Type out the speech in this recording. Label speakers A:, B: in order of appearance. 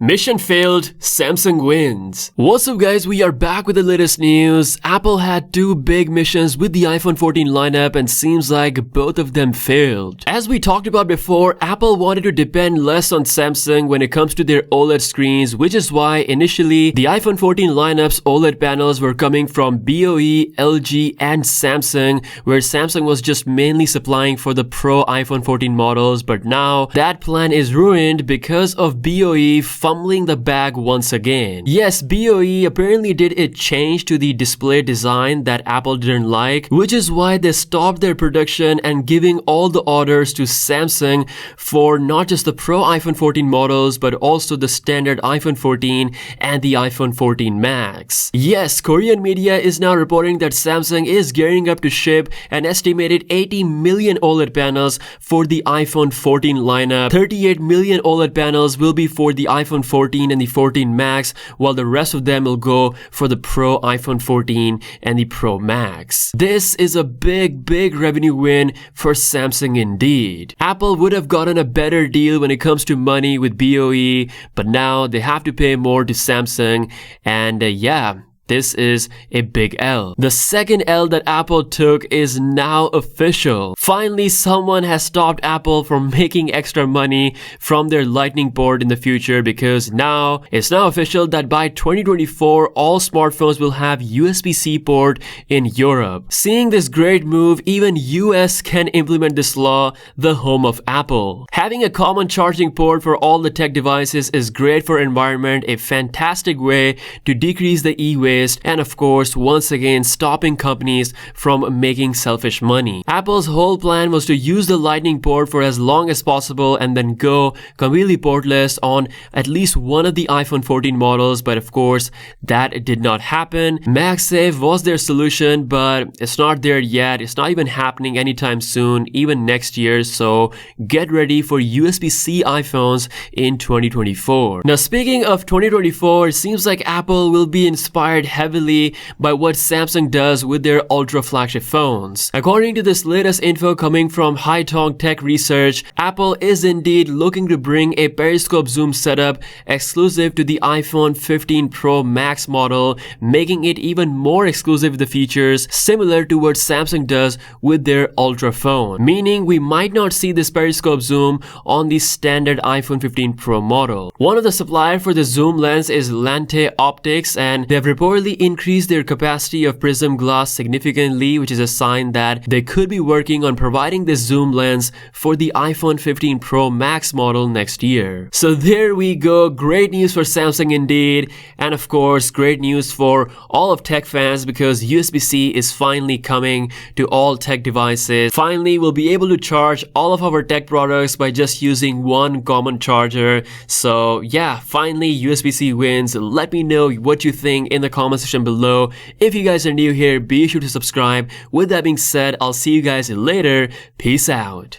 A: Mission failed, Samsung wins. What's up guys, we are back with the latest news. Apple had two big missions with the iPhone 14 lineup and seems like both of them failed. As we talked about before, Apple wanted to depend less on Samsung when it comes to their OLED screens, which is why initially the iPhone 14 lineup's OLED panels were coming from BOE, LG and Samsung, where Samsung was just mainly supplying for the Pro iPhone 14 models, but now that plan is ruined because of BOE fumbling the bag once again. Yes, BOE apparently did a change to the display design that Apple didn't like, which is why they stopped their production and giving all the orders to Samsung for not just the Pro iPhone 14 models but also the standard iPhone 14 and the iPhone 14 Max. Yes, Korean media is now reporting that Samsung is gearing up to ship an estimated 80 million OLED panels for the iPhone 14 lineup. 38 million OLED panels will be for the iPhone 14 and the 14 Max, while the rest of them will go for the Pro iPhone 14 and the Pro Max. This is a big revenue win for Samsung indeed. Apple would have gotten a better deal when it comes to money with BOE, but now they have to pay more to Samsung, and yeah, this is a big L. The second L that Apple took is now official. Finally, someone has stopped Apple from making extra money from their Lightning port in the future, because now it's now official that by 2024, all smartphones will have USB-C port in Europe. Seeing this great move, even US can implement this law, the home of Apple. Having a common charging port for all the tech devices is great for environment, a fantastic way to decrease the e-waste, and of course, once again, stopping companies from making selfish money. Apple's whole plan was to use the Lightning port for as long as possible and then go completely portless on at least one of the iPhone 14 models, but of course, that did not happen. MagSafe was their solution, but it's not there yet. It's not even happening anytime soon, even next year, so get ready for USB-C iPhones in 2024. Now, speaking of 2024, it seems like Apple will be inspired heavily by what Samsung does with their ultra flagship phones. According to this latest info coming from Haitong Tech Research, Apple is indeed looking to bring a periscope zoom setup exclusive to the iPhone 15 Pro Max model, making it even more exclusive with the features similar to what Samsung does with their ultra phone. Meaning we might not see this periscope zoom on the standard iPhone 15 Pro model. One of the suppliers for the zoom lens is Lante Optics, and they have reportedly increased their capacity of prism glass significantly, which is a sign that they could be working on providing this zoom lens for the iPhone 15 Pro Max model next year. So there we go, great news for Samsung indeed, and of course great news for all of tech fans, because USB-C is finally coming to all tech devices. Finally, we'll be able to charge all of our tech products by just using one common charger. So yeah, finally USB-C wins. Let me know what you think in the comment section below. If you guys are new here, be sure to subscribe. With that being said, I'll see you guys later. Peace out.